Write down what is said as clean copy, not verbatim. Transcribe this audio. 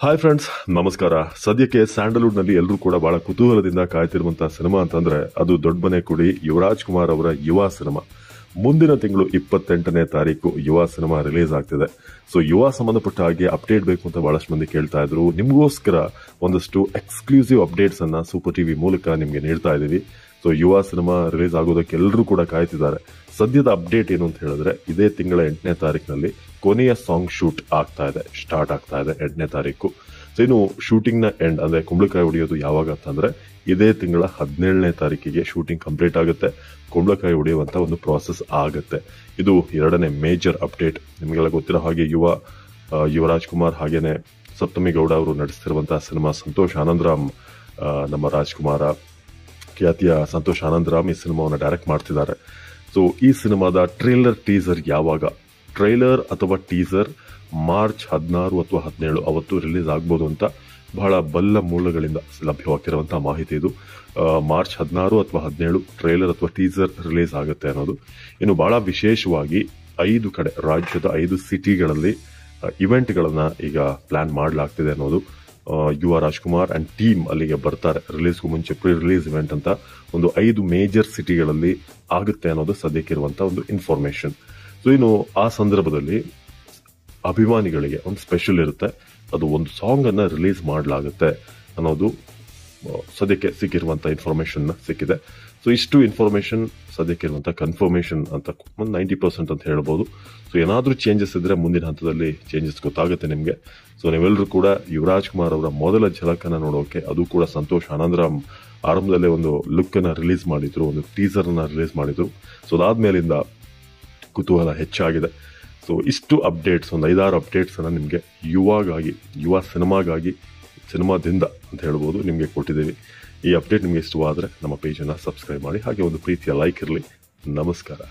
Hi friends, ನಮಸ್ಕಾರ. ಸದ್ಯಕ್ಕೆ ಸ್ಯಾಂಡಲ್ವುಡ್ನಲ್ಲಿ ಎಲ್ಲರೂ ಕೂಡ ಬಹಳ ಕುತೂಹಲದಿಂದ ಕಾಯ್ತಿರುವಂತಹ ಸಿನಿಮಾ ಅಂತಂದ್ರೆ ಅದು ದೊಡ್ಡ ಮನೆ ಕುಡಿ ಯುವರಾಜ್ ಕುಮಾರ್ ಅವರ ಯುವ ಸಿನಿಮಾ. ಮುಂದಿನ ತಿಂಗಳು 28ನೇ ತಾರೀಕು ಯುವ ಸಿನಿಮಾ ರಿಲೀಸ್ ಆಗ್ತಿದೆ. ಸೊ ಯುವ ಸಂಬಂಧಪಟ್ಟ ಹಾಗೆ ಅಪ್ಡೇಟ್ ಬೇಕು ಅಂತ ಬಹಳಷ್ಟು ಮಂದಿ ಕೇಳ್ತಾ ಇದ್ರು. ನಿಮಗೋಸ್ಕರ ಒಂದಷ್ಟು ಎಕ್ಸ್ಕ್ಲೂಸಿವ್ ಅಪ್ಡೇಟ್ಸ್ ಅನ್ನ ಸೂಪರ್ ಟಿವಿ ಮೂಲಕ ನಿಮ್ಗೆ ನೀಡ್ತಾ ಇದೀವಿ. ಸೊ ಯುವ ಸಿನಿಮಾ ರಿಲೀಸ್ ಆಗೋದಕ್ಕೆ ಎಲ್ಲರೂ ಕೂಡ ಕಾಯ್ತಿದ್ದಾರೆ. ಸದ್ಯದ ಅಪ್ಡೇಟ್ ಏನು ಅಂತ ಹೇಳಿದ್ರೆ, ಇದೇ ತಿಂಗಳ 8ನೇ ತಾರೀಕಿನಲ್ಲಿ ಕೊನೆಯ ಸಾಂಗ್ ಶೂಟ್ ಸ್ಟಾರ್ಟ್ ಆಗ್ತಾ ಇದೆ 8ನೇ ತಾರೀಕು. ಸೊ ಇನ್ನು ಶೂಟಿಂಗ್ ನ ಎಂಡ್ ಅಂದ್ರೆ ಕುಂಬಳಕಾಯಿ ಹೊಡೆಯೋದು ಯಾವಾಗ ಅಂತಂದ್ರೆ ಇದೇ ತಿಂಗಳ 17ನೇ ತಾರೀಕಿಗೆ ಶೂಟಿಂಗ್ ಕಂಪ್ಲೀಟ್ ಆಗುತ್ತೆ. ಕುಂಬಳಕಾಯಿ ಹೊಡೆಯುವಂತ ಒಂದು ಪ್ರಾಸೆಸ್ ಆಗುತ್ತೆ. ಇದು 2ನೇ ಮೇಜರ್ ಅಪ್ಡೇಟ್. ನಿಮಗೆಲ್ಲ ಗೊತ್ತಿರೋ ಹಾಗೆ ಯುವರಾಜ್ ಕುಮಾರ್ ಹಾಗೇನೆ ಸಪ್ತಮಿ ಗೌಡ ಅವರು ನಡೆಸ್ತಿರುವಂತಹ ಸಿನಿಮಾ ಸಂತೋಷ್ ಆನಂದರಾಮ್, ನಮ್ಮ ರಾಜ್ಕುಮಾರ ಖ್ಯಾತಿಯ ಸಂತೋಷ್ ಆನಂದರಾಮ್ ಈ ಸಿನಿಮಾವನ್ನು ಡೈರೆಕ್ಟ್ ಮಾಡ್ತಿದ್ದಾರೆ. ಸೊ ಈ ಸಿನಿಮಾದ ಟೀಸರ್ ಯಾವಾಗ, ಟ್ರೈಲರ್ ಅಥವಾ ಟೀಸರ್ ಮಾರ್ಚ್ 16 ಅಥವಾ 17 ಅವತ್ತು ರಿಲೀಸ್ ಆಗ್ಬೋದು ಅಂತ ಬಹಳ ಬಲ್ಲ ಮೂಲಗಳಿಂದ ಲಭ್ಯವಾಗ್ತಿರುವಂತಹ ಮಾಹಿತಿ ಇದು. ಮಾರ್ಚ್ 16 ಅಥವಾ 17 ಟ್ರೈಲರ್ ಅಥವಾ ಟೀಸರ್ ರಿಲೀಸ್ ಆಗುತ್ತೆ ಅನ್ನೋದು. ಇನ್ನು ಬಹಳ ವಿಶೇಷವಾಗಿ 5 ಕಡೆ ರಾಜ್ಯದ 5 ಸಿಟಿಗಳಲ್ಲಿ ಇವೆಂಟ್ಗಳನ್ನ ಈಗ ಪ್ಲಾನ್ ಮಾಡಲಾಗ್ತಿದೆ ಅನ್ನೋದು. ಯುವ ರಾಜ್ಕುಮಾರ್ ಅಂಡ್ ಟೀಮ್ ಅಲ್ಲಿಗೆ ಬರ್ತಾರೆ. ರಿಲೀಸ್ಗೂ ಮುಂಚೆ ಪ್ರೀ ರಿಲೀಸ್ ಇವೆಂಟ್ ಅಂತ ಒಂದು 5 ಮೇಜರ್ ಸಿಟಿಗಳಲ್ಲಿ ಆಗುತ್ತೆ ಅನ್ನೋದು ಸದ್ಯಕ್ಕಿರುವಂತಹ ಒಂದು ಇನ್ಫಾರ್ಮೇಶನ್. ಸೊ ಇನ್ನು ಆ ಸಂದರ್ಭದಲ್ಲಿ ಅಭಿಮಾನಿಗಳಿಗೆ ಒಂದು ಸ್ಪೆಷಲ್ ಇರುತ್ತೆ. ಅದು ಒಂದು ಸಾಂಗ್ ಅನ್ನ ರಿಲೀಸ್ ಮಾಡಲಾಗುತ್ತೆ ಅನ್ನೋದು ಸದ್ಯಕ್ಕೆ ಸಿಕ್ಕಿರುವಂತಹ ಇನ್ಫಾರ್ಮೇಶನ್ ಸಿಕ್ಕಿದೆ. ಸೊ ಇಷ್ಟು ಇನ್ಫಾರ್ಮೇಶನ್ ಸದ್ಯಕ್ಕಿರುವಂತ ಕನ್ಫರ್ಮೇಶನ್ ಅಂತ 90% ಅಂತ ಹೇಳ್ಬೋದು. ಸೊ ಏನಾದ್ರೂ ಚೇಂಜಸ್ ಇದ್ರೆ ಮುಂದಿನ ಹಂತದಲ್ಲಿ ಚೇಂಜಸ್ ಗೊತ್ತಾಗುತ್ತೆ ನಿಮ್ಗೆ. ಸೊ ನೀವೆಲ್ಲರೂ ಕೂಡ ಯುವರಾಜ್ ಕುಮಾರ್ ಅವರ ಮೊದಲ ಝಲಕನ್ನ ನೋಡೋಕೆ, ಅದು ಕೂಡ ಸಂತೋಷ್ ಆನಂದರಾಮ್ ಆರಂಭದಲ್ಲೇ ಒಂದು ಲುಕ್ ಅನ್ನ ರಿಲೀಸ್ ಮಾಡಿದ್ರು, ಒಂದು ಟೀಸರ್ ಅನ್ನ ರಿಲೀಸ್ ಮಾಡಿದ್ರು. ಸೊ ಅದಾದ್ಮೇಲಿಂದ ಕುತೂಹಲ ಹೆಚ್ಚಾಗಿದೆ. ಸೊ ಇಷ್ಟು ಅಪ್ಡೇಟ್ಸ್, ಒಂದು 5-6 ಅಪ್ಡೇಟ್ಸ್ ಅನ್ನ ನಿಮ್ಗೆ ಯುವ ಸಿನಿಮಾದಿಂದ ಅಂತ ಹೇಳ್ಬೋದು ನಿಮ್ಗೆ ಕೊಟ್ಟಿದ್ದೀವಿ. ಈ ಅಪ್ಡೇಟ್ ನಿಮ್ಗೆ ಇಷ್ಟವಾದ್ರೆ ನಮ್ಮ ಪೇಜ್ ಅನ್ನ ಸಬ್ಸ್ಕ್ರೈಬ್ ಮಾಡಿ, ಹಾಗೆ ಒಂದು ಪ್ರೀತಿಯ ಲೈಕ್ ಇರಲಿ. ನಮಸ್ಕಾರ.